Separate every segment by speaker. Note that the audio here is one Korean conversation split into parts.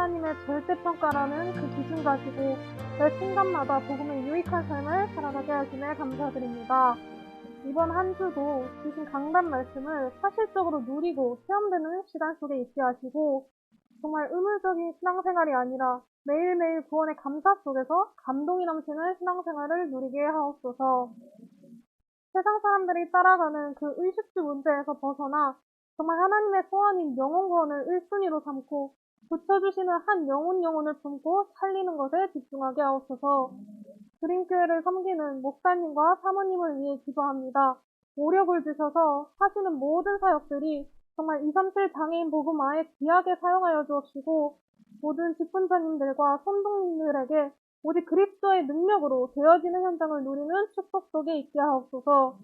Speaker 1: 하나님의 절대평가라는 그 기준 가지고 매 순간마다 복음의 유익한 삶을 살아가게 하심에 감사드립니다. 이번 한 주도 주신 강단 말씀을 사실적으로 누리고 체험되는 시간 속에 있게 하시고 정말 의무적인 신앙생활이 아니라 매일매일 구원의 감사 속에서 감동이 넘치는 신앙생활을 누리게 하옵소서. 세상 사람들이 따라가는 그 의식주 문제에서 벗어나 정말 하나님의 소원인 영혼 구원을 1순위로 삼고 붙여주시는 한 영혼을 품고 살리는 것에 집중하게 하옵소서. 그림교회를 섬기는 목사님과 사모님을 위해 기도합니다. 오력을 주셔서 하시는 모든 사역들이 정말 237 장애인 복음화에 귀하게 사용하여 주옵시고 모든 직분자님들과 선동님들에게 오직 그리스도의 능력으로 되어지는 현장을 누리는 축복 속에 있게 하옵소서.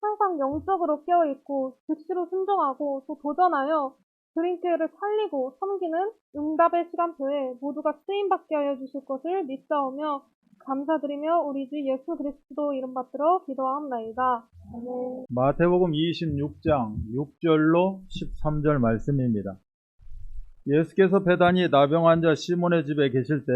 Speaker 1: 항상 영적으로 깨어있고 즉시로 순종하고 또 도전하여 그림교회를 살리고 섬기는 응답의 시간표에 모두가 쓰임받게 하여 주실 것을 믿사오며 감사드리며 우리 주 예수 그리스도 이름 받들어 기도하옵나이다. 아멘.
Speaker 2: 마태복음 26장 6절로 13절 말씀입니다. 예수께서 베다니 나병 환자 시몬의 집에 계실 때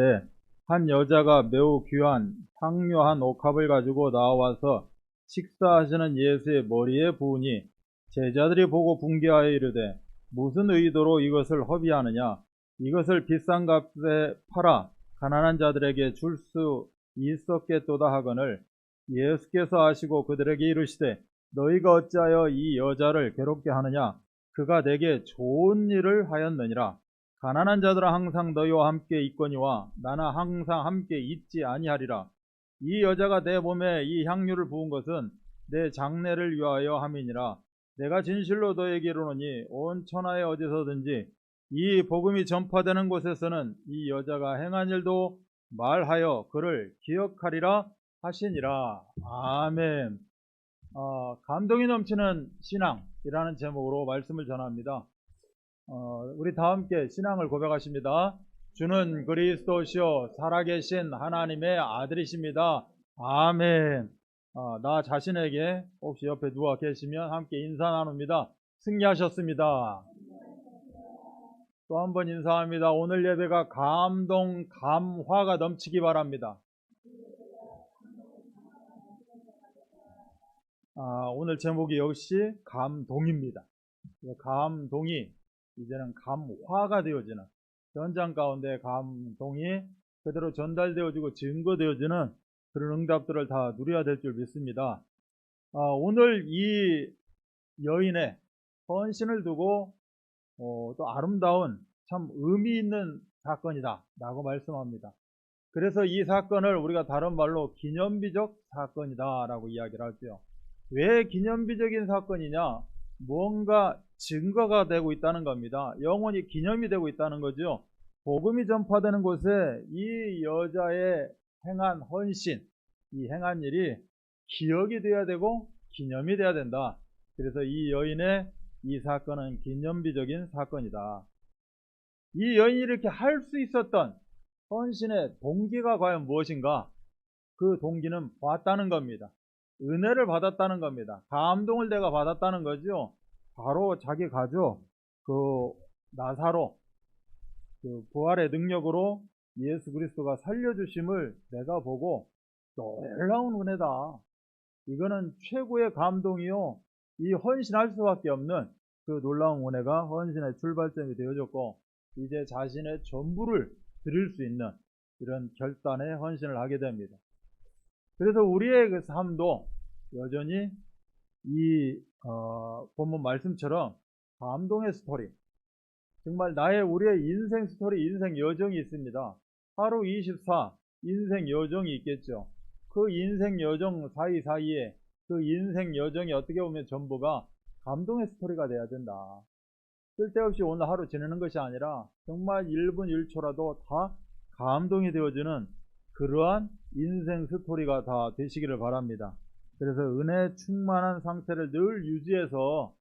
Speaker 2: 한 여자가 매우 귀한 향료한 옥합을 가지고 나와서 식사하시는 예수의 머리에 부으니 제자들이 보고 분개하여 이르되 무슨 의도로 이것을 허비하느냐? 이것을 비싼 값에 팔아 가난한 자들에게 줄 수 있었겠도다 하거늘 예수께서 아시고 그들에게 이르시되 너희가 어찌하여 이 여자를 괴롭게 하느냐? 그가 내게 좋은 일을 하였느니라. 가난한 자들은 항상 너희와 함께 있거니와 나는 항상 함께 있지 아니하리라. 이 여자가 내 몸에 이 향유를 부은 것은 내 장례를 위하여 함이니라. 내가 진실로 너희에게 이르노니 온 천하에 어디서든지 이 복음이 전파되는 곳에서는 이 여자가 행한 일도 말하여 그를 기억하리라 하시니라. 아멘. 감동이 넘치는 신앙이라는 제목으로 말씀을 전합니다. 우리 다 함께 신앙을 고백하십니다. 주는 그리스도시요 살아계신 하나님의 아들이십니다. 아멘. 나 자신에게 혹시 옆에 누가 계시면 함께 인사 나눕니다. 승리하셨습니다. 또 한 번 인사합니다. 오늘 예배가 감동, 감화가 넘치기 바랍니다. 오늘 제목이 역시 감동입니다. 감동이 이제는 감화가 되어지는 현장 가운데 감동이 그대로 전달되어지고 증거되어지는 그런 응답들을 다 누려야 될 줄 믿습니다. 오늘 이 여인의 헌신을 두고 또 아름다운 참 의미 있는 사건이다 라고 말씀합니다. 그래서 이 사건을 우리가 다른 말로 기념비적 사건이다 라고 이야기를 하죠. 왜 기념비적인 사건이냐? 뭔가 증거가 되고 있다는 겁니다. 영원히 기념이 되고 있다는 거죠. 복음이 전파되는 곳에 이 여자의 행한 헌신, 이 행한 일이 기억이 되어야 되고 기념이 되어야 된다. 그래서 이 여인의 이 사건은 기념비적인 사건이다. 이 여인이 이렇게 할 수 있었던 헌신의 동기가 과연 무엇인가? 그 동기는 봤다는 겁니다. 은혜를 받았다는 겁니다. 감동을 내가 받았다는 거죠. 바로 자기 가족 그 나사로 그 부활의 능력으로 예수 그리스도가 살려주심을 내가 보고 놀라운 은혜다. 이거는 최고의 감동이요. 이 헌신할 수밖에 없는 그 놀라운 은혜가 헌신의 출발점이 되어졌고 이제 자신의 전부를 드릴 수 있는 이런 결단의 헌신을 하게 됩니다. 그래서 우리의 그 삶도 여전히 이 본문 말씀처럼 감동의 스토리, 정말 우리의 인생 스토리, 인생 여정이 있습니다. 하루 24 인생 여정이 있겠죠. 그 인생 여정 사이사이에 그 인생 여정이 어떻게 보면 전부가 감동의 스토리가 돼야 된다. 쓸데없이 오늘 하루 지내는 것이 아니라 정말 1분 1초라도 다 감동이 되어지는 그러한 인생 스토리가 다 되시기를 바랍니다. 그래서 은혜 충만한 상태를 늘 유지해서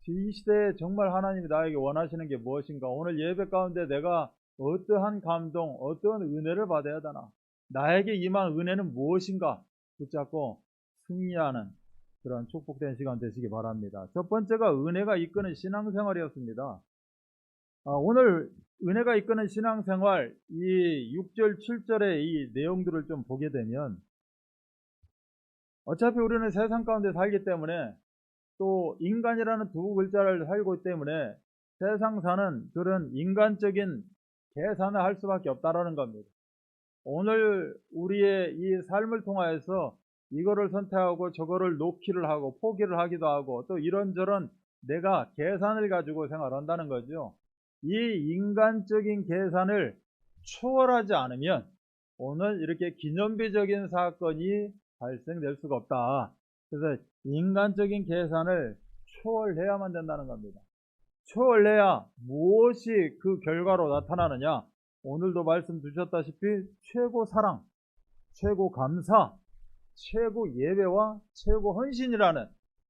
Speaker 2: 이 시대에 정말 하나님이 나에게 원하시는 게 무엇인가? 오늘 예배 가운데 내가 어떠한 감동, 어떠한 은혜를 받아야 되나? 나에게 임한 은혜는 무엇인가? 붙잡고 승리하는 그런 축복된 시간 되시기 바랍니다. 첫 번째가 은혜가 이끄는 신앙생활이었습니다. 오늘 은혜가 이끄는 신앙생활 이 6절, 7절의 이 내용들을 좀 보게 되면 어차피 우리는 세상 가운데 살기 때문에 또 인간이라는 두 글자를 살고 있기 때문에 세상 사는 그런 인간적인 계산을 할 수밖에 없다라는 겁니다. 오늘 우리의 이 삶을 통하여서 이거를 선택하고 저거를 놓기를 하고 포기를 하기도 하고 또 이런저런 내가 계산을 가지고 생활한다는 거죠. 이 인간적인 계산을 초월하지 않으면 오늘 이렇게 기념비적인 사건이 발생될 수가 없다. 그래서 인간적인 계산을 초월해야만 된다는 겁니다. 초월해야 무엇이 그 결과로 나타나느냐? 오늘도 말씀 주셨다시피 최고 사랑, 최고 감사, 최고 예배와 최고 헌신이라는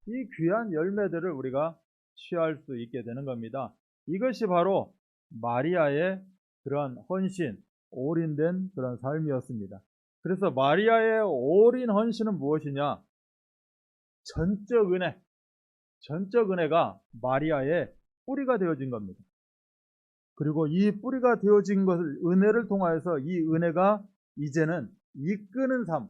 Speaker 2: 이 귀한 열매들을 우리가 취할 수 있게 되는 겁니다. 이것이 바로 마리아의 그런 헌신, 올인된 그런 삶이었습니다. 그래서 마리아의 올인 헌신은 무엇이냐? 전적 은혜, 전적 은혜가 마리아의 뿌리가 되어진 겁니다. 그리고 이 뿌리가 되어진 것을 은혜를 통하여서 이 은혜가 이제는 이끄는 삶,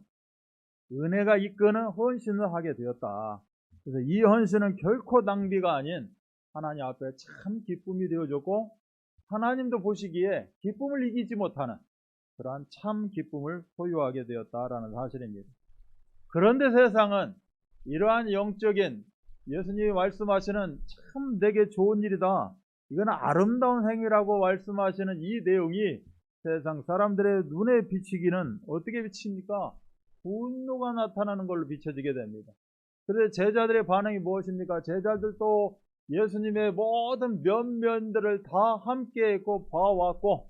Speaker 2: 은혜가 이끄는 헌신을 하게 되었다. 그래서 이 헌신은 결코 낭비가 아닌 하나님 앞에 참 기쁨이 되어졌고 하나님도 보시기에 기쁨을 이기지 못하는 그러한 참 기쁨을 소유하게 되었다라는 사실입니다. 그런데 세상은 이러한 영적인 예수님이 말씀하시는 참 내게 좋은 일이다, 이거는 아름다운 행위라고 말씀하시는 이 내용이 세상 사람들의 눈에 비치기는 어떻게 비칩니까? 분노가 나타나는 걸로 비춰지게 됩니다. 그래서 제자들의 반응이 무엇입니까? 제자들도 예수님의 모든 면면들을 다 함께 했고 봐왔고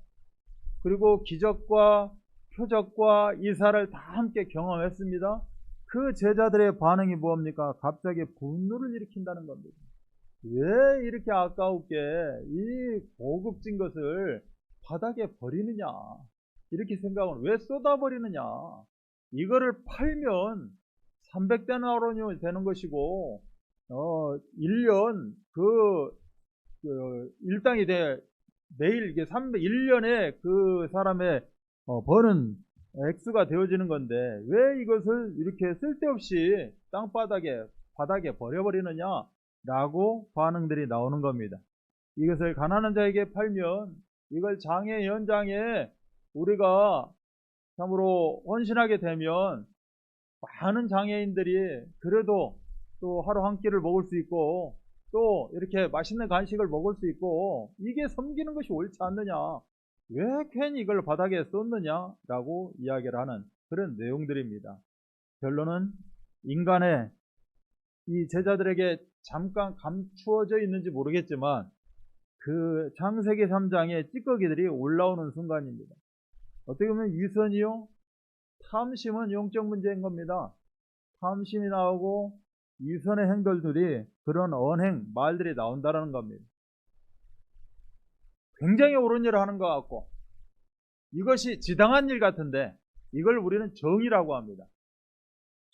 Speaker 2: 그리고 기적과 표적과 이사를 다 함께 경험했습니다. 그 제자들의 반응이 뭡니까? 갑자기 분노를 일으킨다는 겁니다. 왜 이렇게 아까우게 이 고급진 것을 바닥에 버리느냐, 이렇게 생각을 왜 쏟아버리느냐, 이거를 팔면 300데나리온이 되는 것이고 1년 일당이 매일 이게 1년에 그 사람의 버는 액수가 되어지는 건데 왜 이것을 이렇게 쓸데없이 바닥에 버려버리느냐 라고 반응들이 나오는 겁니다. 이것을 가난한 자에게 팔면 이걸 장애 현장에 우리가 참으로 헌신하게 되면 많은 장애인들이 그래도 또 하루 한 끼를 먹을 수 있고 또 이렇게 맛있는 간식을 먹을 수 있고 이게 섬기는 것이 옳지 않느냐, 왜 괜히 이걸 바닥에 쏟느냐 라고 이야기를 하는 그런 내용들입니다. 결론은 인간의 이 제자들에게 잠깐 감추어져 있는지 모르겠지만 그 창세기 3장의 찌꺼기들이 올라오는 순간입니다. 어떻게 보면 위선이요, 탐심은 영적 문제인 겁니다. 탐심이 나오고 위선의 행동들이 그런 언행, 말들이 나온다는 겁니다. 굉장히 옳은 일을 하는 것 같고 이것이 지당한 일 같은데 이걸 우리는 정의라고 합니다.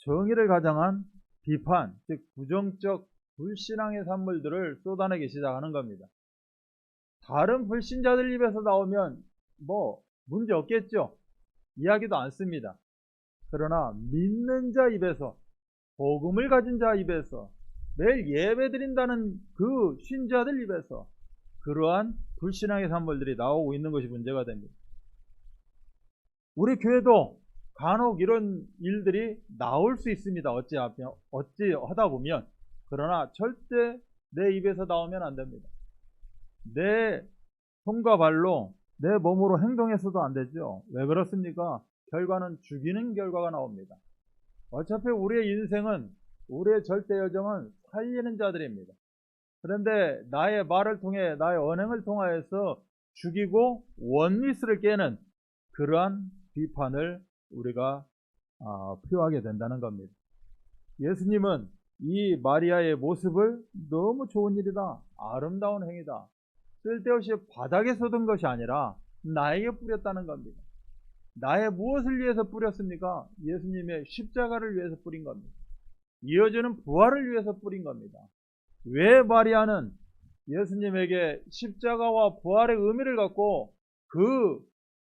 Speaker 2: 정의를 가장한 비판, 즉 부정적 불신앙의 산물들을 쏟아내기 시작하는 겁니다. 다른 불신자들 입에서 나오면 뭐 문제 없겠죠. 이야기도 않습니다. 그러나 믿는 자 입에서, 복음을 가진 자 입에서, 매일 예배 드린다는 그 신자들 입에서 그러한 불신앙의 산물들이 나오고 있는 것이 문제가 됩니다. 우리 교회도 간혹 이런 일들이 나올 수 있습니다. 어찌 하다 보면. 그러나 절대 내 입에서 나오면 안 됩니다. 내 손과 발로 내 몸으로 행동해서도 안 되죠. 왜 그렇습니까? 결과는 죽이는 결과가 나옵니다. 어차피 우리의 인생은, 우리의 절대 여정은 살리는 자들입니다. 그런데 나의 말을 통해, 나의 언행을 통하여서 죽이고 원리스를 깨는 그러한 비판을 우리가 표하게 된다는 겁니다. 예수님은 이 마리아의 모습을 너무 좋은 일이다, 아름다운 행위다, 쓸데없이 바닥에 쏟은 것이 아니라 나에게 뿌렸다는 겁니다. 나의 무엇을 위해서 뿌렸습니까? 예수님의 십자가를 위해서 뿌린 겁니다. 이어지는 부활을 위해서 뿌린 겁니다. 왜 마리아는 예수님에게 십자가와 부활의 의미를 갖고 그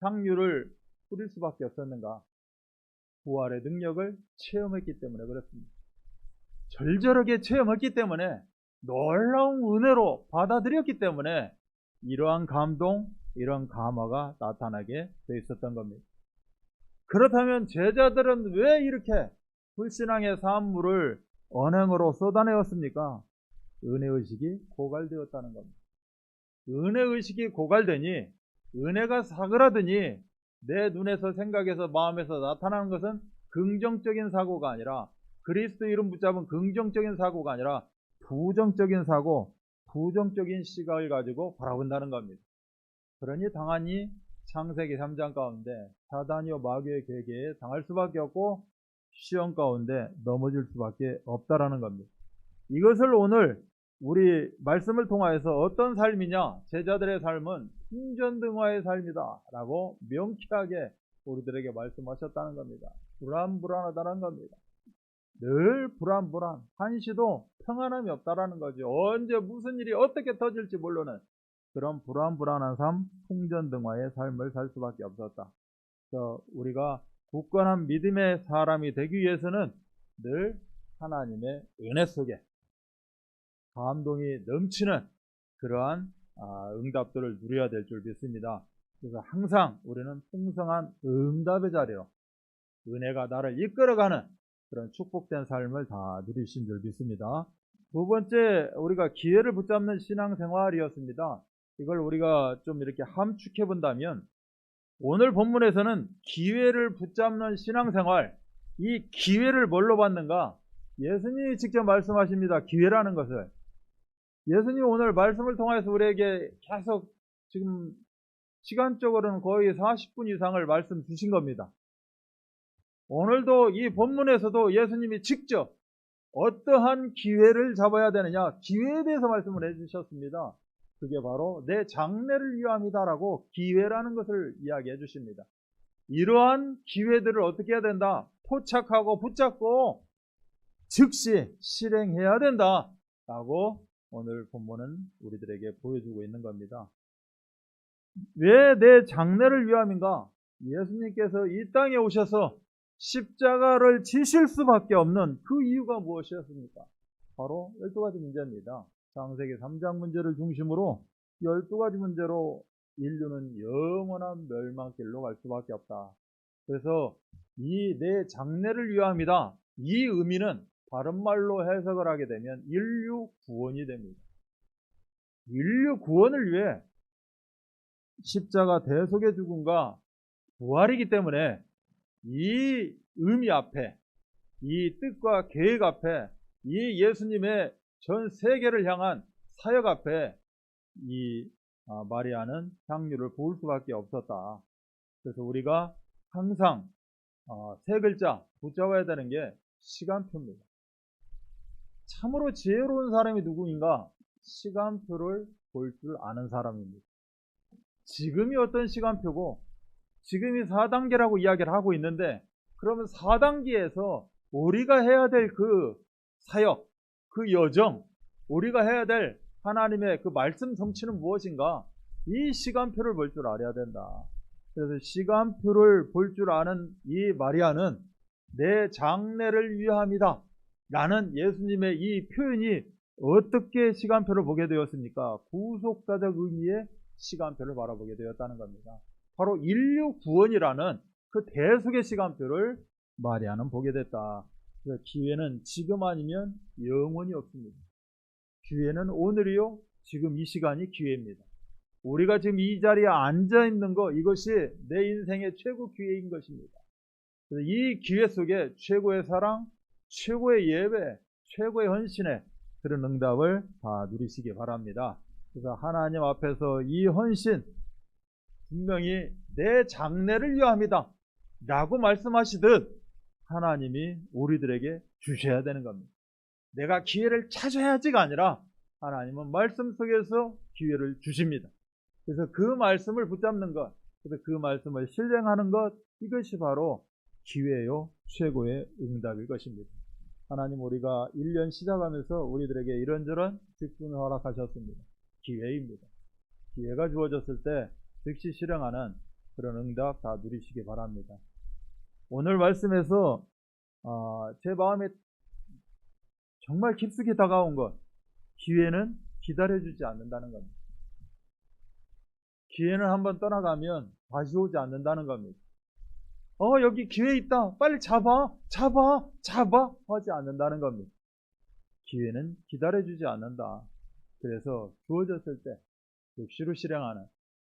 Speaker 2: 향유를 뿌릴 수밖에 없었는가? 부활의 능력을 체험했기 때문에 그렇습니다. 절절하게 체험했기 때문에 놀라운 은혜로 받아들였기 때문에 이러한 감동, 이러한 감화가 나타나게 돼 있었던 겁니다. 그렇다면 제자들은 왜 이렇게 불신앙의 산물을 언행으로 쏟아내었습니까? 은혜의식이 고갈되었다는 겁니다. 은혜의식이 고갈되니 은혜가 사그라드니 내 눈에서 생각에서 마음에서 나타나는 것은 긍정적인 사고가 아니라 그리스도 이름 붙잡은 긍정적인 사고가 아니라 부정적인 사고, 부정적인 시각을 가지고 바라본다는 겁니다. 그러니 당연히 창세기 3장 가운데 사단이요 마귀의 계계에 당할 수밖에 없고 시험 가운데 넘어질 수밖에 없다라는 겁니다. 이것을 오늘 우리 말씀을 통하여서 어떤 삶이냐? 제자들의 삶은 풍전등화의 삶이다 라고 명쾌하게 우리들에게 말씀하셨다는 겁니다. 불안불안하다는 겁니다. 늘 불안불안, 한시도 평안함이 없다라는 거죠. 언제 무슨 일이 어떻게 터질지 모르는 그런 불안불안한 삶, 풍전등화의 삶을 살 수밖에 없었다. 그래서 우리가 굳건한 믿음의 사람이 되기 위해서는 늘 하나님의 은혜 속에 감동이 넘치는 그러한 응답들을 누려야 될 줄 믿습니다. 그래서 항상 우리는 풍성한 응답의 자리로 은혜가 나를 이끌어가는 그런 축복된 삶을 다 누리신 줄 믿습니다. 두 번째, 우리가 기회를 붙잡는 신앙생활이었습니다. 이걸 우리가 좀 이렇게 함축해 본다면 오늘 본문에서는 기회를 붙잡는 신앙생활, 이 기회를 뭘로 받는가? 예수님이 직접 말씀하십니다. 기회라는 것을. 예수님이 오늘 말씀을 통해서 우리에게 계속 지금 시간적으로는 거의 40분 이상을 말씀 주신 겁니다. 오늘도 이 본문에서도 예수님이 직접 어떠한 기회를 잡아야 되느냐, 기회에 대해서 말씀을 해주셨습니다. 그게 바로 내 장래를 위함이다라고 기회라는 것을 이야기해 주십니다. 이러한 기회들을 어떻게 해야 된다? 포착하고 붙잡고 즉시 실행해야 된다라고 오늘 본문은 우리들에게 보여주고 있는 겁니다. 왜 내 장래를 위함인가? 예수님께서 이 땅에 오셔서 십자가를 지실 수밖에 없는 그 이유가 무엇이었습니까? 바로 12가지 문제입니다. 창세기 3장 문제를 중심으로 12가지 문제로 인류는 영원한 멸망길로 갈 수밖에 없다. 그래서 이 내 장래를 위함이다. 이 의미는 다른 말로 해석을 하게 되면 인류 구원이 됩니다. 인류 구원을 위해 십자가 대속의 죽음과 부활이기 때문에 이 의미 앞에, 이 뜻과 계획 앞에, 이 예수님의 전 세계를 향한 사역 앞에 이 마리아는 향유를 부을 수밖에 없었다. 그래서 우리가 항상 세 글자 붙잡아야 되는 게 시간표입니다. 참으로 지혜로운 사람이 누구인가? 시간표를 볼 줄 아는 사람입니다. 지금이 어떤 시간표고 지금이 4단계라고 이야기를 하고 있는데 그러면 4단계에서 우리가 해야 될 그 사역, 그 여정, 우리가 해야 될 하나님의 그 말씀 성취는 무엇인가? 이 시간표를 볼 줄 알아야 된다. 그래서 시간표를 볼 줄 아는 이 마리아는 내 장래를 위함이다 라는 예수님의 이 표현이 어떻게 시간표를 보게 되었습니까? 구속사적 의미의 시간표를 바라보게 되었다는 겁니다. 바로 인류 구원이라는 그 대속의 시간표를 마리아는 보게 됐다. 기회는 지금 아니면 영원히 없습니다. 기회는 오늘이요, 지금 이 시간이 기회입니다. 우리가 지금 이 자리에 앉아 있는 것, 이것이 내 인생의 최고 기회인 것입니다. 그래서 이 기회 속에 최고의 사랑, 최고의 예배, 최고의 헌신의 그런 응답을 다 누리시기 바랍니다. 그래서 하나님 앞에서 이 헌신, 분명히 내 장래를 위함이다 라고 말씀하시듯 하나님이 우리들에게 주셔야 되는 겁니다. 내가 기회를 찾아야지가 아니라 하나님은 말씀 속에서 기회를 주십니다. 그래서 그 말씀을 붙잡는 것, 그래서 그 말씀을 실행하는 것, 이것이 바로 기회요 최고의 응답일 것입니다. 하나님, 우리가 1년 시작하면서 우리들에게 이런저런 직분을 허락하셨습니다. 기회입니다. 기회가 주어졌을 때 즉시 실행하는 그런 응답 다 누리시기 바랍니다. 오늘 말씀에서 제 마음에 정말 깊숙이 다가온 것, 기회는 기다려주지 않는다는 겁니다. 기회는 한번 떠나가면 다시 오지 않는다는 겁니다. 여기 기회 있다, 빨리 잡아 하지 않는다는 겁니다. 기회는 기다려주지 않는다. 그래서 주어졌을 때 즉시로 실행하는,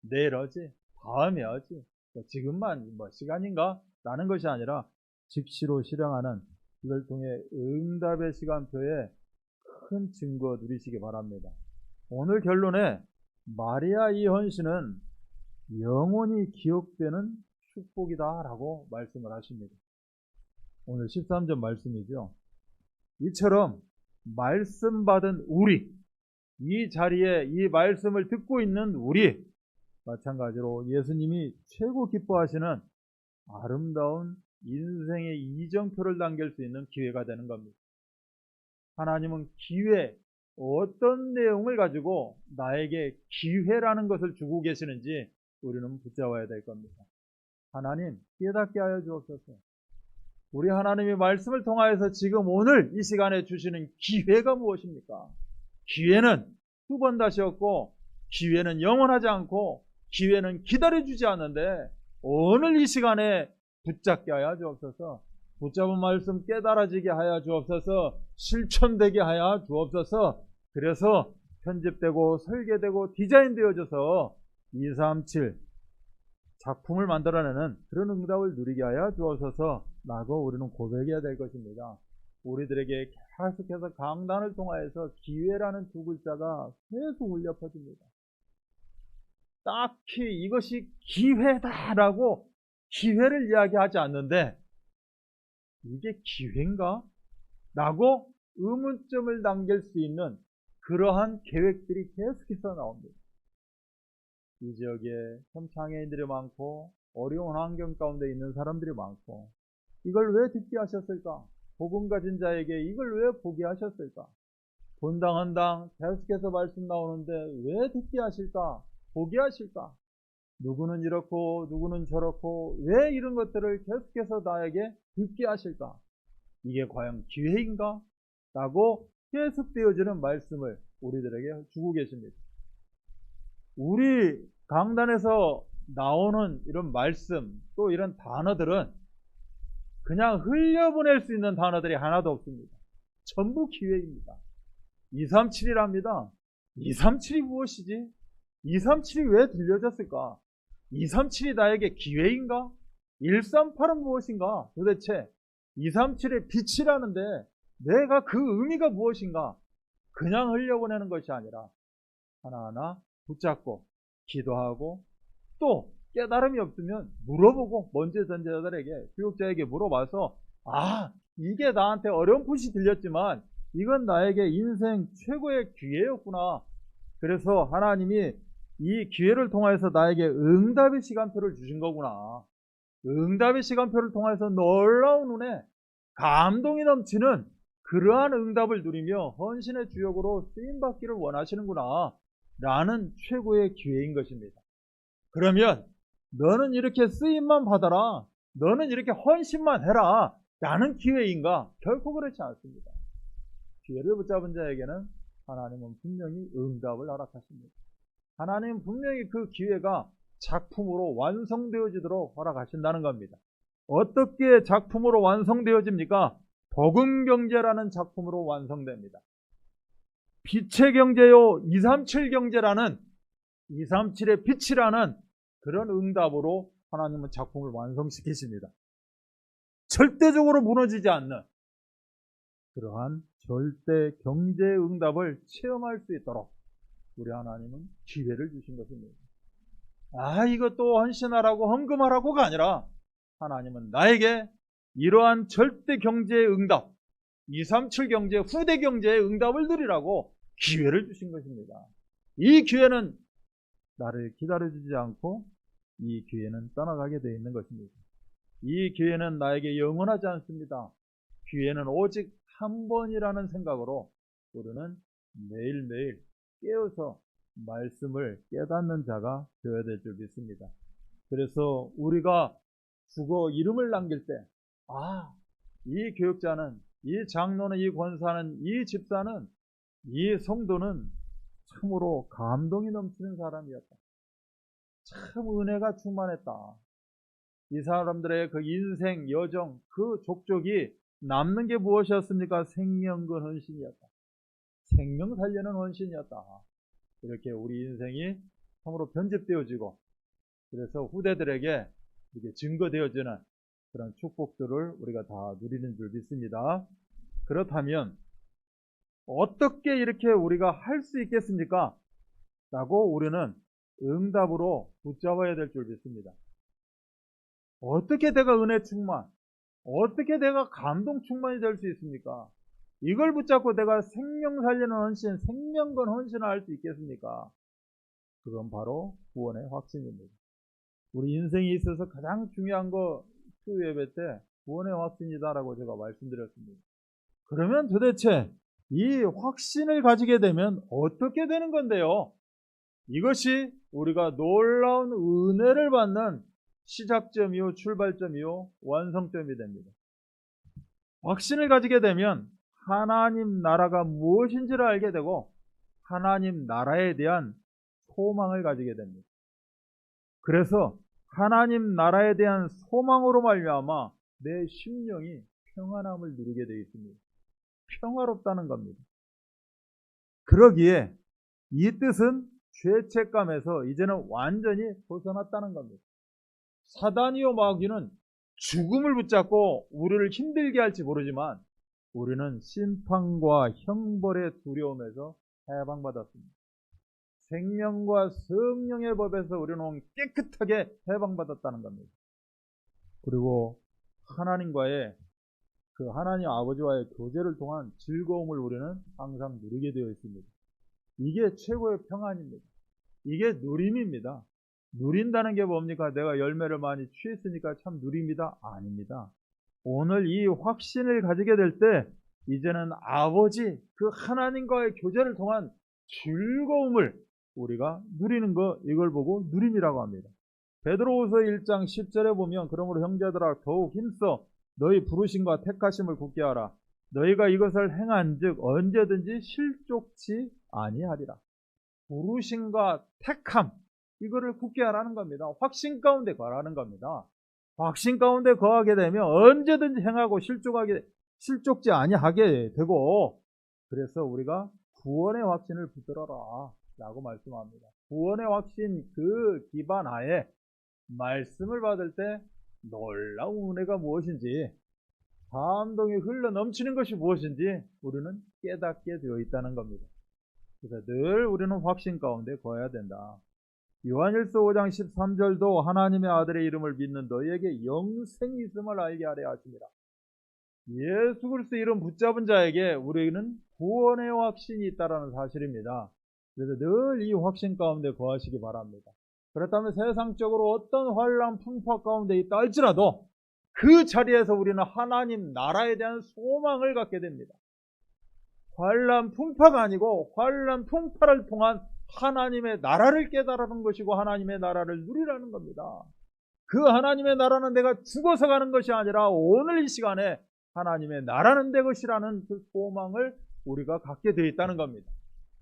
Speaker 2: 내일 하지, 다음에 하지, 지금만 시간인가? 라는 것이 아니라 즉시로 실행하는, 이걸 통해 응답의 시간표에 큰 증거 누리시기 바랍니다. 오늘 결론에 마리아 이 헌신은 영원히 기억되는 축복이다 라고 말씀을 하십니다. 오늘 13절 말씀이죠. 이처럼 말씀 받은 우리, 이 자리에 이 말씀을 듣고 있는 우리, 마찬가지로 예수님이 최고 기뻐하시는 아름다운 인생의 이정표를 남길 수 있는 기회가 되는 겁니다. 하나님은 기회, 어떤 내용을 가지고 나에게 기회라는 것을 주고 계시는지 우리는 붙잡아야 될 겁니다. 하나님, 깨닫게 하여 주옵소서. 우리 하나님의 말씀을 통하여서 지금 오늘 이 시간에 주시는 기회가 무엇입니까? 기회는 두 번 다시 없고, 기회는 영원하지 않고, 기회는 기다려주지 않는데 오늘 이 시간에 붙잡게 하여 주옵소서. 붙잡은 말씀 깨달아지게 하여 주옵소서. 실천되게 하여 주옵소서. 그래서 편집되고 설계되고 디자인되어져서 237 작품을 만들어내는 그런 응답을 누리게 하여 주옵소서 라고 우리는 고백해야 될 것입니다. 우리들에게 계속해서 강단을 통하여서 기회라는 두 글자가 계속 울려 퍼집니다. 딱히 이것이 기회다라고 기회를 이야기하지 않는데, 이게 기회인가? 라고 의문점을 남길 수 있는 그러한 계획들이 계속해서 나옵니다. 이 지역에 참 장애인들이 많고 어려운 환경 가운데 있는 사람들이 많고, 이걸 왜 듣게 하셨을까? 복음 가진 자에게 이걸 왜 보게 하셨을까? 본당 한당 계속해서 말씀 나오는데 왜 듣게 하실까? 보게 하실까? 누구는 이렇고 누구는 저렇고 왜 이런 것들을 계속해서 나에게 듣게 하실까? 이게 과연 기회인가? 라고 계속되어지는 말씀을 우리들에게 주고 계십니다. 우리 강단에서 나오는 이런 말씀, 또 이런 단어들은 그냥 흘려보낼 수 있는 단어들이 하나도 없습니다. 전부 기회입니다. 237이랍니다. 237이 무엇이지? 237이 왜 들려졌을까? 237이 나에게 기회인가? 138은 무엇인가? 도대체 237의 빛이라는데 내가 그 의미가 무엇인가? 그냥 흘려보내는 것이 아니라 하나하나 붙잡고 기도하고, 또 깨달음이 없으면 물어보고, 먼저 전제자들에게, 교육자에게 물어봐서 이게 나한테 어렴풋이 들렸지만 이건 나에게 인생 최고의 기회였구나. 그래서 하나님이 이 기회를 통해서 나에게 응답의 시간표를 주신 거구나. 응답의 시간표를 통해서 놀라운 은혜, 감동이 넘치는 그러한 응답을 누리며 헌신의 주역으로 쓰임받기를 원하시는구나 라는 최고의 기회인 것입니다. 그러면 너는 이렇게 쓰임만 받아라, 너는 이렇게 헌신만 해라 라는 기회인가? 결코 그렇지 않습니다. 기회를 붙잡은 자에게는 하나님은 분명히 응답을 허락하십니다. 하나님은 분명히 그 기회가 작품으로 완성되어지도록 허락하신다는 겁니다. 어떻게 작품으로 완성되어집니까? 복음경제라는 작품으로 완성됩니다. 빛의 경제요 237 경제라는, 237의 빛이라는 그런 응답으로 하나님은 작품을 완성시키십니다. 절대적으로 무너지지 않는 그러한 절대 경제의 응답을 체험할 수 있도록 우리 하나님은 기회를 주신 것입니다. 이것도 헌신하라고 헌금하라고가 아니라 하나님은 나에게 이러한 절대 경제의 응답, 237 경제, 후대 경제의 응답을 누리라고 기회를 주신 것입니다. 이 기회는 나를 기다려주지 않고 이 기회는 떠나가게 되어 있는 것입니다. 이 기회는 나에게 영원하지 않습니다. 기회는 오직 한 번이라는 생각으로 우리는 매일매일 깨어서 말씀을 깨닫는 자가 되어야 될 줄 믿습니다. 그래서 우리가 죽어 이름을 남길 때, 이 교육자는, 이 장로는, 이 권사는, 이 집사는, 이 성도는 참으로 감동이 넘치는 사람이었다. 참 은혜가 충만했다. 이 사람들의 그 인생, 여정, 그 족적이 남는 게 무엇이었습니까? 생명근 헌신이었다. 생명 살리는 헌신이었다. 이렇게 우리 인생이 참으로 편집되어지고, 그래서 후대들에게 이렇게 증거되어지는 그런 축복들을 우리가 다 누리는 줄 믿습니다. 그렇다면 어떻게 이렇게 우리가 할 수 있겠습니까? 라고 우리는 응답으로 붙잡아야 될 줄 믿습니다. 어떻게 내가 은혜 충만, 어떻게 내가 감동 충만이 될 수 있습니까? 이걸 붙잡고 내가 생명 살리는 헌신, 생명건 헌신을 할 수 있겠습니까? 그건 바로 구원의 확신입니다. 우리 인생에 있어서 가장 중요한 거 수요 예배 때 구원의 확신이다라고 제가 말씀드렸습니다. 그러면 도대체 이 확신을 가지게 되면 어떻게 되는 건데요? 이것이 우리가 놀라운 은혜를 받는 시작점이요, 출발점이요, 완성점이 됩니다. 확신을 가지게 되면 하나님 나라가 무엇인지를 알게 되고 하나님 나라에 대한 소망을 가지게 됩니다. 그래서 하나님 나라에 대한 소망으로 말미암아 내 심령이 평안함을 누리게 되어 있습니다. 평화롭다는 겁니다. 그러기에 이 뜻은 죄책감에서 이제는 완전히 벗어났다는 겁니다. 사단이요 마귀는 죽음을 붙잡고 우리를 힘들게 할지 모르지만 우리는 심판과 형벌의 두려움에서 해방받았습니다. 생명과 성령의 법에서 우리는 깨끗하게 해방받았다는 겁니다. 그리고 하나님과의 그 하나님 아버지와의 교제를 통한 즐거움을 우리는 항상 누리게 되어 있습니다. 이게 최고의 평안입니다. 이게 누림입니다. 누린다는 게 뭡니까? 내가 열매를 많이 취했으니까 참 누립니다. 아닙니다. 오늘 이 확신을 가지게 될 때 이제는 아버지 그 하나님과의 교제를 통한 즐거움을 우리가 누리는 거, 이걸 보고 누림이라고 합니다. 베드로후서 1장 10절에 보면 그러므로 형제들아 더욱 힘써 너희 부르심과 택하심을 굳게 하라. 너희가 이것을 행한즉 언제든지 실족치 아니하리라. 부르심과 택함, 이거를 굳게 하라는 겁니다. 확신 가운데 거하라는 겁니다. 확신 가운데 거하게 되면 언제든지 행하고 실족지 아니하게 되고, 그래서 우리가 구원의 확신을 붙들어라 라고 말씀합니다. 구원의 확신 그 기반 하에 말씀을 받을 때 놀라운 은혜가 무엇인지, 감동이 흘러 넘치는 것이 무엇인지 우리는 깨닫게 되어 있다는 겁니다. 그래서 늘 우리는 확신 가운데 거해야 된다. 요한일서 5장 13절도 하나님의 아들의 이름을 믿는 너희에게 영생이 있음을 알게 하려 하십니다. 예수 그리스도 이름 붙잡은 자에게 우리는 구원의 확신이 있다는 사실입니다. 그래서 늘 이 확신 가운데 거하시기 바랍니다. 그렇다면 세상적으로 어떤 환난 풍파 가운데 있다 할지라도 그 자리에서 우리는 하나님 나라에 대한 소망을 갖게 됩니다. 환난 풍파가 아니고 환난 풍파를 통한 하나님의 나라를 깨달아는 것이고 하나님의 나라를 누리라는 겁니다. 그 하나님의 나라는 내가 죽어서 가는 것이 아니라 오늘 이 시간에 하나님의 나라는 내 것이라는 그 소망을 우리가 갖게 되어 있다는 겁니다.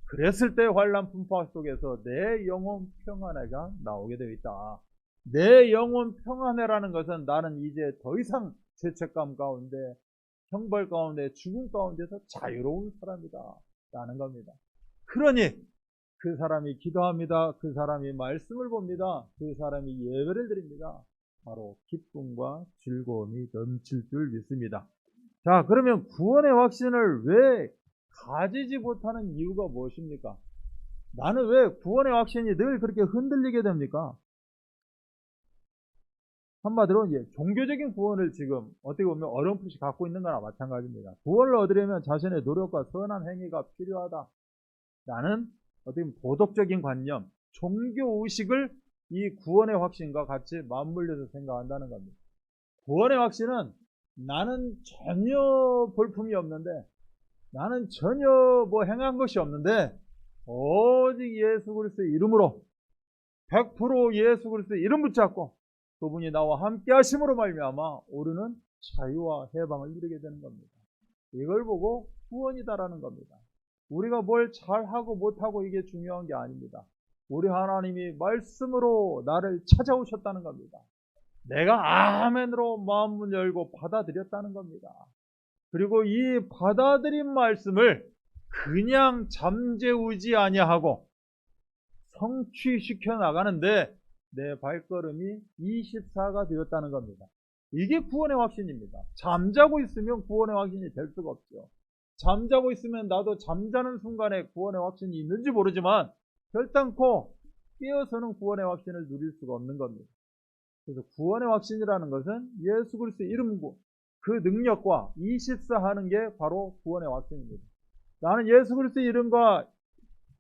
Speaker 2: 그랬을 때 환난 풍파 속에서 내 영혼 평안해가 나오게 되어 있다. 내 영혼 평안해라는 것은 나는 이제 더 이상 죄책감 가운데, 형벌 가운데, 죽음 가운데서 자유로운 사람이다 라는 겁니다. 그러니 그 사람이 기도합니다. 그 사람이 말씀을 봅니다. 그 사람이 예배를 드립니다. 바로 기쁨과 즐거움이 넘칠 줄 믿습니다. 자, 그러면 구원의 확신을 왜 가지지 못하는 이유가 무엇입니까? 나는 왜 구원의 확신이 늘 그렇게 흔들리게 됩니까? 한마디로 이제 종교적인 구원을 지금 어떻게 보면 어렴풋이 갖고 있는 거나 마찬가지입니다. 구원을 얻으려면 자신의 노력과 선한 행위가 필요하다. 나는 어떻게 보면 도덕적인 관념, 종교의식을 이 구원의 확신과 같이 맞물려서 생각한다는 겁니다. 구원의 확신은 나는 전혀 볼품이 없는데, 나는 전혀 뭐 행한 것이 없는데 오직 예수 그리스도의 이름으로 100% 예수 그리스도의 이름 붙잡고 그분이 나와 함께 하심으로 말미암아 우리는 자유와 해방을 누리게 되는 겁니다. 이걸 보고 구원이다라는 겁니다. 우리가 뭘 잘하고 못하고 이게 중요한 게 아닙니다. 우리 하나님이 말씀으로 나를 찾아오셨다는 겁니다. 내가 아멘으로 마음문 열고 받아들였다는 겁니다. 그리고 이 받아들인 말씀을 그냥 잠재우지 아니하고 성취시켜 나가는데 내 발걸음이 24가 되었다는 겁니다. 이게 구원의 확신입니다. 잠자고 있으면 구원의 확신이 될 수가 없죠. 잠자고 있으면 나도 잠자는 순간에 구원의 확신이 있는지 모르지만 결단코 깨어서는 구원의 확신을 누릴 수가 없는 겁니다. 그래서 구원의 확신이라는 것은 예수 그리스도의 이름과 그 능력과 24하는 게 바로 구원의 확신입니다. 나는 예수 그리스도의 이름과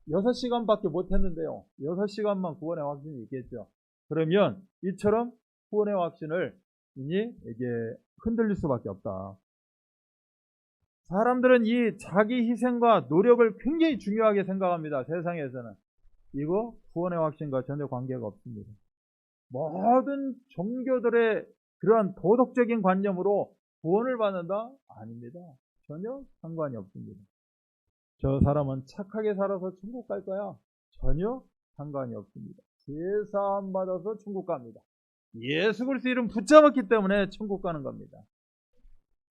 Speaker 2: 6시간밖에 못했는데요. 6시간만 구원의 확신이 있겠죠. 그러면 이처럼 구원의 확신을 이게 흔들릴 수밖에 없다. 사람들은 이 자기 희생과 노력을 굉장히 중요하게 생각합니다. 세상에서는. 이거 구원의 확신과 전혀 관계가 없습니다. 모든 종교들의 그러한 도덕적인 관념으로 구원을 받는다? 아닙니다. 전혀 상관이 없습니다. 저 사람은 착하게 살아서 천국 갈 거야? 전혀 상관이 없습니다. 제사함 받아서 천국 갑니다. 예수 그리스도 이름 붙잡았기 때문에 천국 가는 겁니다.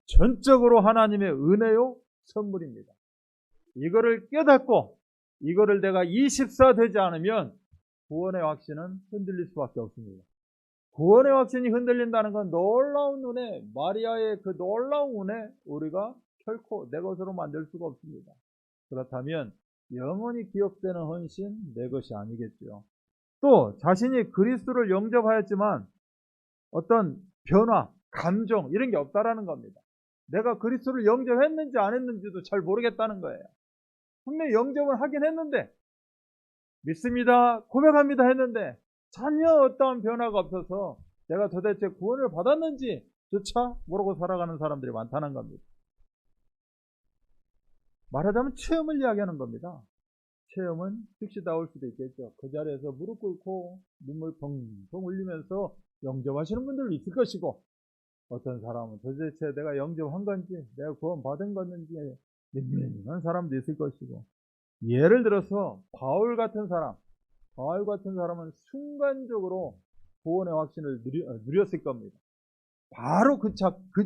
Speaker 2: 전적으로 하나님의 은혜요 선물입니다. 이거를 깨닫고 이거를 내가 24 되지 않으면 구원의 확신은 흔들릴 수밖에 없습니다. 구원의 확신이 흔들린다는 건 놀라운 은혜, 마리아의 그 놀라운 은혜 우리가 결코 내 것으로 만들 수가 없습니다. 그렇다면 영원히 기억되는 헌신 내 것이 아니겠죠. 또 자신이 그리스도를 영접하였지만 어떤 변화, 감정 이런 게 없다라는 겁니다. 내가 그리스도를 영접했는지 안 했는지도 잘 모르겠다는 거예요. 분명히 영접은 하긴 했는데 믿습니다, 고백합니다 했는데 전혀 어떠한 변화가 없어서 내가 도대체 구원을 받았는지조차 모르고 살아가는 사람들이 많다는 겁니다. 말하자면 체험을 이야기하는 겁니다. 체험은 즉시 나올 수도 있겠죠. 그 자리에서 무릎 꿇고 눈물 펑펑 흘리면서 영접하시는 분들도 있을 것이고 어떤 사람은 도대체 내가 영접한 건지 내가 구원 받은 건지 민민한 사람도 있을 것이고 예를 들어서 바울 같은 사람은 순간적으로 구원의 확신을 누렸을 겁니다. 바로 그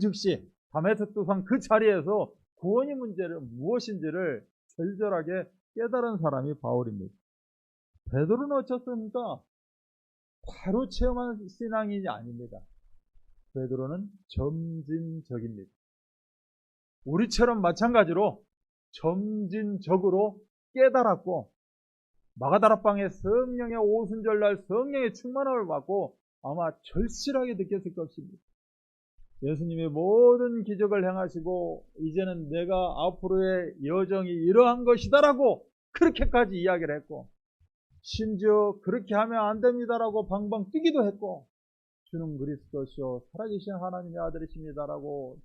Speaker 2: 즉시 다메섹 도상 그 자리에서 구원의 문제를 무엇인지를 절절하게 깨달은 사람이 바울입니다. 베드로는 어쩌습니까? 바로 체험한 신앙인이 아닙니다. 베드로는 점진적입니다. 우리처럼 마찬가지로 점진적으로 깨달았고 마가다락방에 성령의 오순절날 성령의 충만함을 받고 아마 절실하게 느꼈을 것입니다. 예수님이 모든 기적을 행하시고 이제는 내가 앞으로의 여정이 이러한 것이다라고 그렇게까지 이야기를 했고 심지어 그렇게 하면 안 됩니다라고 방방 뛰기도 했고 주는 그리스도시요 살아계신 하나님의 아들이십니다라고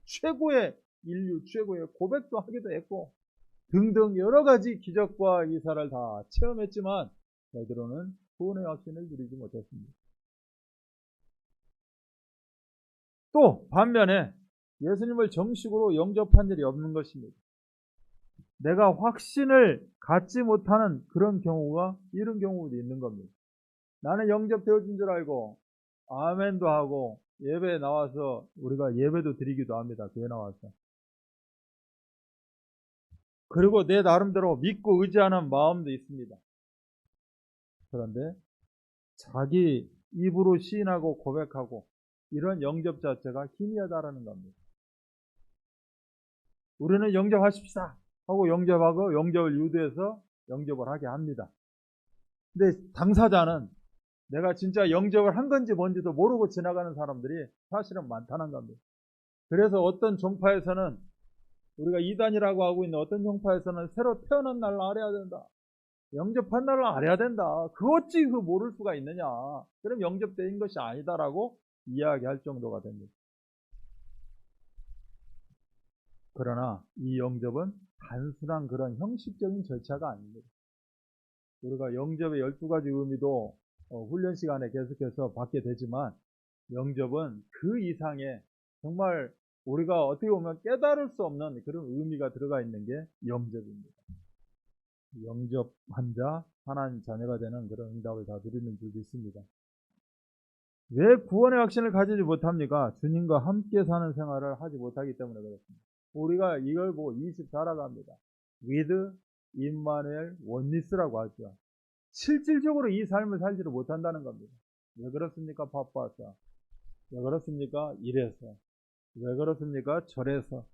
Speaker 2: 인류 최고의 고백도 하기도 했고 등등 여러 가지 기적과 이사를 다 체험했지만 베드로는 구원의 확신을 누리지 못했습니다. 또 반면에 예수님을 정식으로 영접한 일이 없는 것입니다. 내가 확신을 갖지 못하는 그런 경우가 이런 경우도 있는 겁니다. 나는 영접되어진 줄 알고 아멘도 하고 예배에 나와서 우리가 예배도 드리기도 합니다. 교회 나와서. 그리고 내 나름대로 믿고 의지하는 마음도 있습니다. 그런데 자기 입으로 시인하고 고백하고 이런 영접 자체가 희미하다라는 겁니다. 우리는 영접하십시다 하고 영접하고 영접을 유도해서 영접을 하게 합니다. 근데 당사자는 내가 진짜 영접을 한 건지 뭔지도 모르고 지나가는 사람들이 사실은 많다는 겁니다. 그래서 어떤 종파에서는 우리가 이단이라고 하고 있는 어떤 종파에서는 새로 태어난 날을 알아야 된다. 영접한 날을 알아야 된다. 그 어찌 그 모를 수가 있느냐. 그럼 영접된 것이 아니다라고 이야기할 정도가 됩니다. 그러나 이 영접은 단순한 그런 형식적인 절차가 아닙니다. 우리가 영접의 12가지 의미도 훈련 시간에 계속해서 받게 되지만 영접은 그 이상의 정말 우리가 어떻게 보면 깨달을 수 없는 그런 의미가 들어가 있는 게 영접입니다. 영접한 자, 하나님 자녀가 되는 그런 응답을 다 누리는 줄도 있습니다. 왜 구원의 확신을 가지지 못합니까? 주님과 함께 사는 생활을 하지 못하기 때문에 그렇습니다. 우리가 이걸 보고 24라고 합니다. with 임마누엘 원리스라고 하죠. 실질적으로 이 삶을 살지를 못한다는 겁니다. 왜 그렇습니까? 바빠서. 왜 그렇습니까? 이래서. 왜 그렇습니까? 저래서.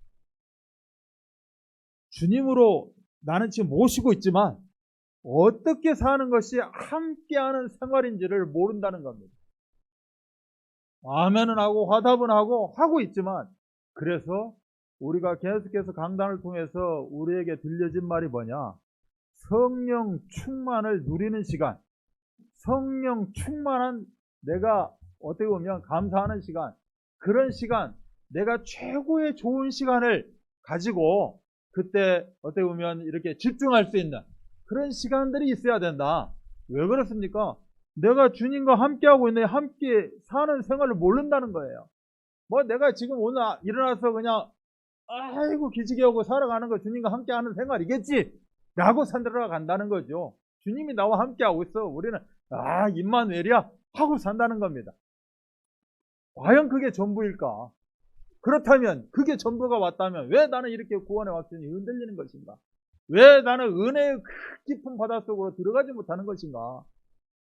Speaker 2: 주님으로 나는 지금 모시고 있지만 어떻게 사는 것이 함께하는 생활인지를 모른다는 겁니다. 아멘은 하고 화답은 하고 있지만 그래서 우리가 계속해서 강단을 통해서 우리에게 들려진 말이 뭐냐? 성령 충만을 누리는 시간, 성령 충만한 내가 어떻게 보면 감사하는 시간, 그런 시간, 내가 최고의 좋은 시간을 가지고 그때 어떻게 보면 이렇게 집중할 수 있는 그런 시간들이 있어야 된다. 왜 그렇습니까? 내가 주님과 함께하고 있는데 함께 사는 생활을 모른다는 거예요. 뭐 내가 지금 오늘 일어나서 그냥 아이고 기지개 하고 살아가는 거 주님과 함께하는 생활이겠지 라고 산들어 간다는 거죠. 주님이 나와 함께하고 있어. 우리는 임마누엘이야 하고 산다는 겁니다. 과연 그게 전부일까? 그렇다면 그게 전부가 왔다면 왜 나는 이렇게 구원의 확신이 흔들리는 것인가? 왜 나는 은혜의 깊은 바닷속으로 들어가지 못하는 것인가?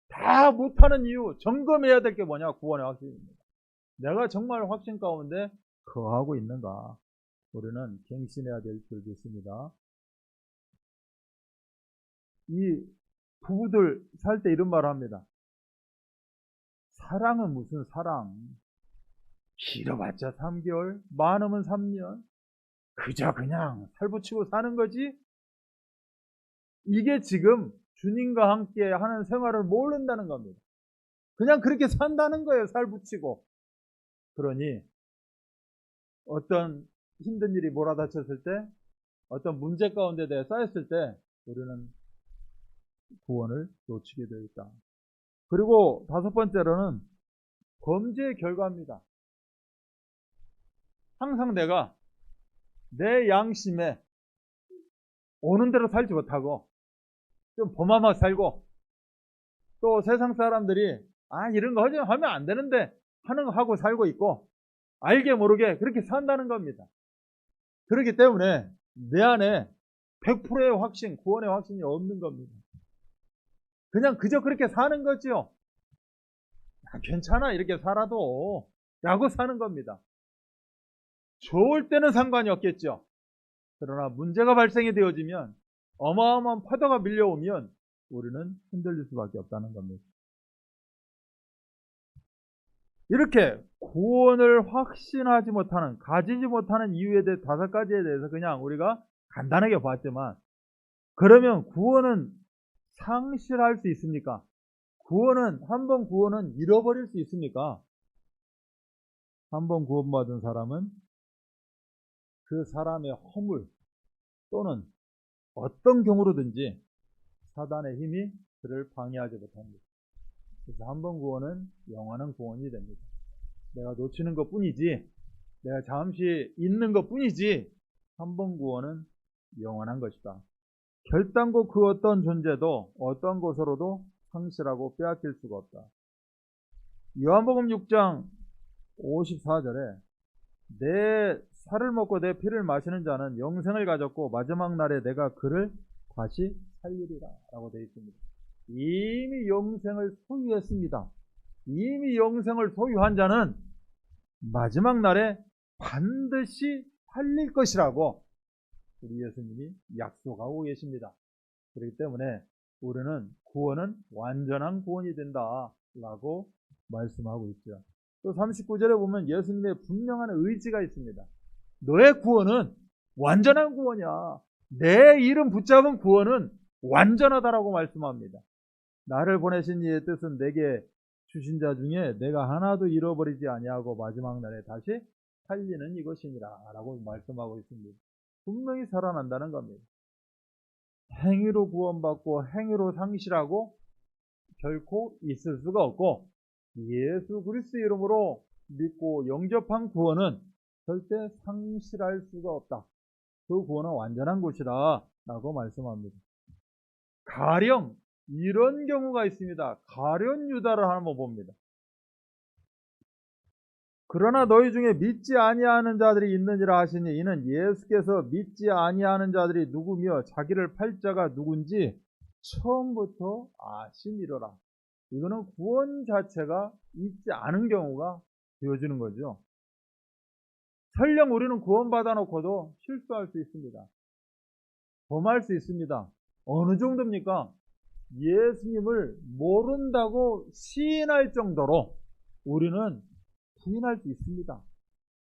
Speaker 2: 다 못하는 이유, 점검해야 될 게 뭐냐? 구원의 확신입니다. 내가 정말 확신 가운데 거하고 있는가? 우리는 갱신해야 될 줄 믿습니다. 이 부부들 살 때 이런 말을 합니다. 사랑은 무슨 사랑? 길어봤자 3개월, 많으면 3년. 그저 그냥 살붙이고 사는 거지? 이게 지금 주님과 함께 하는 생활을 모른다는 겁니다. 그냥 그렇게 산다는 거예요, 살붙이고. 그러니 어떤 힘든 일이 몰아닥쳤을 때, 어떤 문제 가운데 대해 쌓였을 때 우리는 구원을 놓치게 되어 있다. 그리고 5번째로는 범죄의 결과입니다. 항상 내가 내 양심에 오는 대로 살지 못하고 좀 범함하게 살고 또 세상 사람들이 이런 거 하면 안 되는데 하는 거 하고 살고 있고 알게 모르게 그렇게 산다는 겁니다. 그렇기 때문에 내 안에 100%의 확신, 구원의 확신이 없는 겁니다. 그냥 그저 그렇게 사는 거죠. 괜찮아 이렇게 살아도 라고 사는 겁니다. 좋을 때는 상관이 없겠죠. 그러나 문제가 발생이 되어지면 어마어마한 파도가 밀려오면 우리는 흔들릴 수밖에 없다는 겁니다. 이렇게 구원을 확신하지 못하는, 가지지 못하는 이유에 대해 5가지에 대해서 그냥 우리가 간단하게 봤지만 그러면 구원은 상실할 수 있습니까? 한번 구원은 잃어버릴 수 있습니까? 한번 구원받은 사람은 그 사람의 허물 또는 어떤 경우로든지 사단의 힘이 그를 방해하지 못합니다. 그래서 한번 구원은 영원한 구원이 됩니다. 내가 놓치는 것 뿐이지, 내가 잠시 잊는 것 뿐이지, 한번 구원은 영원한 것이다. 결단코 그 어떤 존재도 어떤 것으로도 상실하고 빼앗길 수가 없다. 요한복음 6장 54절에 내 살을 먹고 내 피를 마시는 자는 영생을 가졌고 마지막 날에 내가 그를 다시 살리리라 라고 되어 있습니다. 이미 영생을 소유했습니다. 이미 영생을 소유한 자는 마지막 날에 반드시 살릴 것이라고 우리 예수님이 약속하고 계십니다. 그렇기 때문에 우리는 구원은 완전한 구원이 된다라고 말씀하고 있죠. 또 39절에 보면 예수님의 분명한 의지가 있습니다. 너의 구원은 완전한 구원이야. 내 이름 붙잡은 구원은 완전하다라고 말씀합니다. 나를 보내신 이의 뜻은 내게 주신 자 중에 내가 하나도 잃어버리지 아니하고 마지막 날에 다시 살리는 이것이니라 라고 말씀하고 있습니다. 분명히 살아난다는 겁니다. 행위로 구원받고 행위로 상실하고 결코 있을 수가 없고, 예수 그리스도 이름으로 믿고 영접한 구원은 절대 상실할 수가 없다. 그 구원은 완전한 것이다 라고 말씀합니다. 가령 이런 경우가 있습니다. 가련 유다를 한번 봅니다. 그러나 너희 중에 믿지 아니하는 자들이 있느니라 하시니, 이는 예수께서 믿지 아니하는 자들이 누구며 자기를 팔 자가 누군지 처음부터 아심이로라. 이거는 구원 자체가 있지 않은 경우가 되어지는 거죠. 설령 우리는 구원받아 놓고도 실수할 수 있습니다. 범할 수 있습니다. 어느 정도입니까? 예수님을 모른다고 시인할 정도로 우리는 부인할 수 있습니다.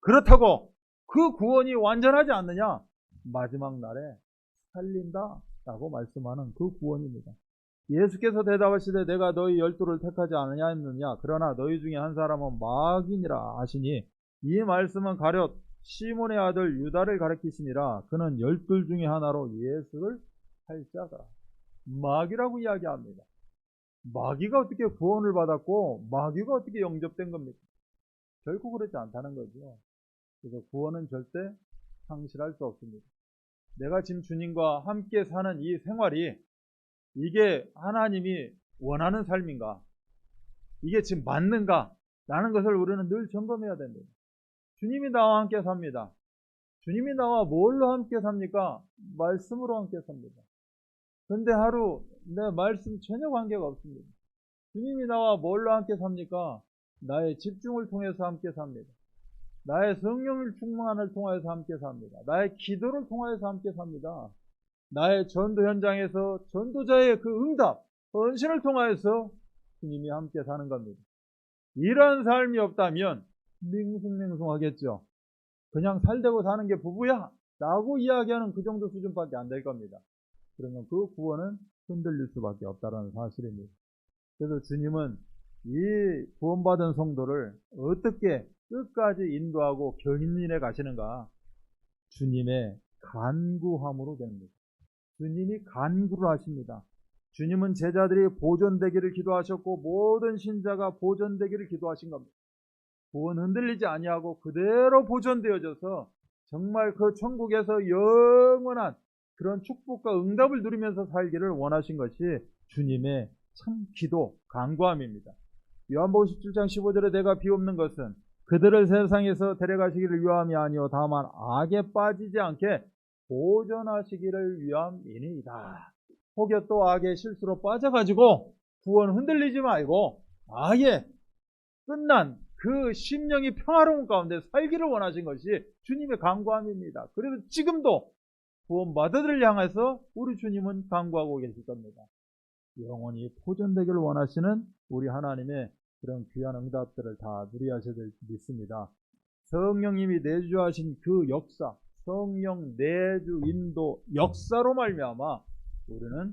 Speaker 2: 그렇다고 그 구원이 완전하지 않느냐? 마지막 날에 살린다 라고 말씀하는 그 구원입니다. 예수께서 대답하시되 내가 너희 12를 택하지 않느냐 했느냐? 그러나 너희 중에 한 사람은 마귀니라 하시니, 이 말씀은 가룟 시몬의 아들 유다를 가리키시니라. 그는 12 중에 하나로 예수를 팔자더라. 마귀라고 이야기합니다. 마귀가 어떻게 구원을 받았고 마귀가 어떻게 영접된 겁니까? 결코 그렇지 않다는 거죠. 그래서 구원은 절대 상실할 수 없습니다. 내가 지금 주님과 함께 사는 이 생활이, 이게 하나님이 원하는 삶인가? 이게 지금 맞는가? 라는 것을 우리는 늘 점검해야 됩니다. 주님이 나와 함께 삽니다. 주님이 나와 뭘로 함께 삽니까? 말씀으로 함께 삽니다. 근데 하루 내 말씀 전혀 관계가 없습니다. 주님이 나와 뭘로 함께 삽니까? 나의 집중을 통해서 함께 삽니다. 나의 성령을 충만을 통해서 함께 삽니다. 나의 기도를 통해서 함께 삽니다. 나의 전도 현장에서 전도자의 그 응답, 헌신을 통해서 주님이 함께 사는 겁니다. 이런 삶이 없다면 밍숭맹숭하겠죠. 그냥 살되고 사는 게 부부야 라고 이야기하는 그 정도 수준밖에 안 될 겁니다. 그러면 그 구원은 흔들릴 수밖에 없다는 사실입니다. 그래서 주님은 이 구원받은 성도를 어떻게 끝까지 인도하고 견인해 가시는가? 주님의 간구함으로 됩니다. 주님이 간구를 하십니다. 주님은 제자들이 보존되기를 기도하셨고 모든 신자가 보존되기를 기도하신 겁니다. 구원 흔들리지 아니하고 그대로 보존되어져서 정말 그 천국에서 영원한 그런 축복과 응답을 누리면서 살기를 원하신 것이 주님의 참 기도, 간구함입니다. 요한복음 17장 15절에 내가 비옵는 것은 그들을 세상에서 데려가시기를 위함이 아니요 다만 악에 빠지지 않게 보존하시기를 위함이니이다. 혹여 또 악의 실수로 빠져가지고 구원 흔들리지 말고 아예 끝난 그 심령이 평화로운 가운데 살기를 원하신 것이 주님의 간구함입니다. 그래서 지금도 구원받아들을 향해서 우리 주님은 간구하고 계실 겁니다. 영원히 보존되기를 원하시는 우리 하나님의 그런 귀한 응답들을 다 누리하셔야 될 줄 믿습니다. 성령님이 내주하신 그 역사, 성령 내주 인도 역사로 말미암아 우리는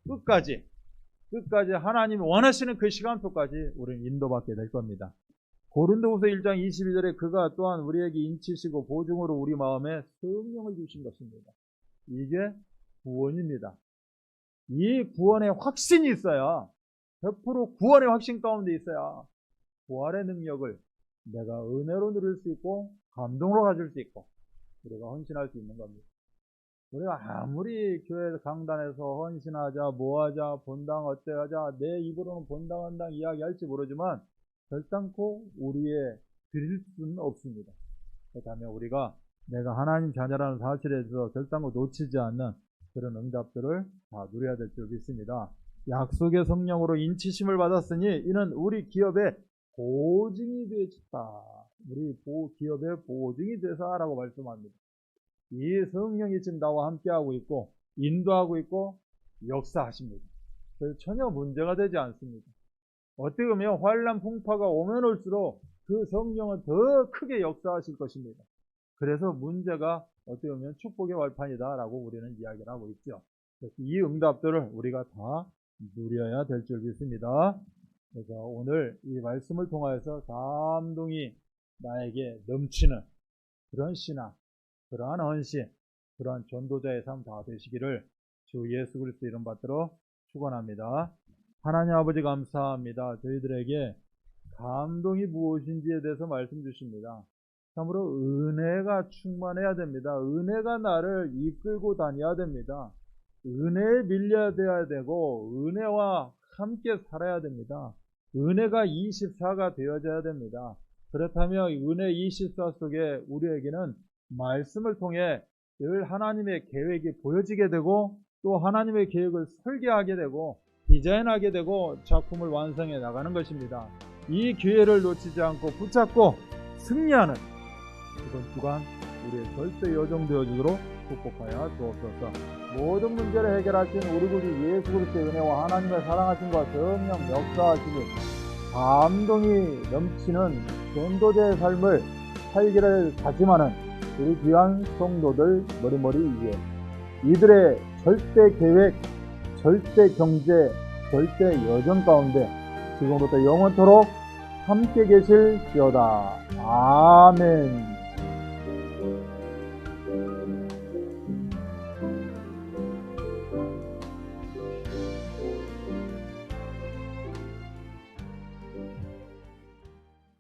Speaker 2: 끝까지 하나님이 원하시는 그 시간표까지 우리는 인도받게 될 겁니다. 고린도후서 1장 22절에 그가 또한 우리에게 인치시고 보증으로 우리 마음에 성령을 주신 것입니다. 이게 구원입니다. 이 구원의 확신이 있어야, 100% 구원의 확신 가운데 있어야 부활의 능력을 내가 은혜로 누릴 수 있고 감동으로 가질 수 있고 우리가 헌신할 수 있는 겁니다. 우리가 아무리 교회 강단에서 헌신하자, 뭐하자, 본당 어때하자, 내 입으로는 본당 헌당 이야기할지 모르지만 결단코 우리의 드릴 수는 없습니다. 그렇다면 우리가 내가 하나님 자녀라는 사실에 대해서 결단코 놓치지 않는 그런 응답들을 다 누려야 될 줄 믿습니다. 약속의 성령으로 인치심을 받았으니 이는 우리 기업의 보증이 되었다. 우리 기업의 보증이 되사라고 말씀합니다. 이 성령이 지금 나와 함께하고 있고 인도하고 있고 역사하십니다. 그래서 전혀 문제가 되지 않습니다. 어떻게 보면 환난 풍파가 오면 올수록 그 성령은 더 크게 역사하실 것입니다. 그래서 문제가 어떻게 보면 축복의 발판이다 라고 우리는 이야기를 하고 있죠. 그래서 이 응답들을 우리가 다 누려야 될 줄 믿습니다. 그래서 오늘 이 말씀을 통하여서 감동이 나에게 넘치는 그런 신앙, 그러한 헌신, 그러한 전도자의 삶 다 되시기를 주 예수 그리스도 이름 받들어 축원합니다. 하나님 아버지 감사합니다. 저희들에게 감동이 무엇인지에 대해서 말씀 주십니다. 참으로 은혜가 충만해야 됩니다. 은혜가 나를 이끌고 다녀야 됩니다. 은혜에 밀려야 되고 은혜와 함께 살아야 됩니다. 은혜가 24가 되어져야 됩니다. 그렇다면 은혜 24 속에 우리에게는 말씀을 통해 늘 하나님의 계획이 보여지게 되고 또 하나님의 계획을 설계하게 되고 디자인하게 되고 작품을 완성해 나가는 것입니다. 이 기회를 놓치지 않고 붙잡고 승리하는 이번 주간 우리의 절대 여정 되어주도록 축복하여 주옵소서. 모든 문제를 해결하신 우리 구주 예수 그리스도의 은혜와 하나님의 사랑하심과 성령 역사하시니 감동이 넘치는 전도자의 삶을 살기를 다짐하는 우리 귀한 성도들 머리머리 위에 이들의 절대 계획, 절대 경제, 절대 여정 가운데 지금부터 영원토록 함께 계실지어다. 아멘.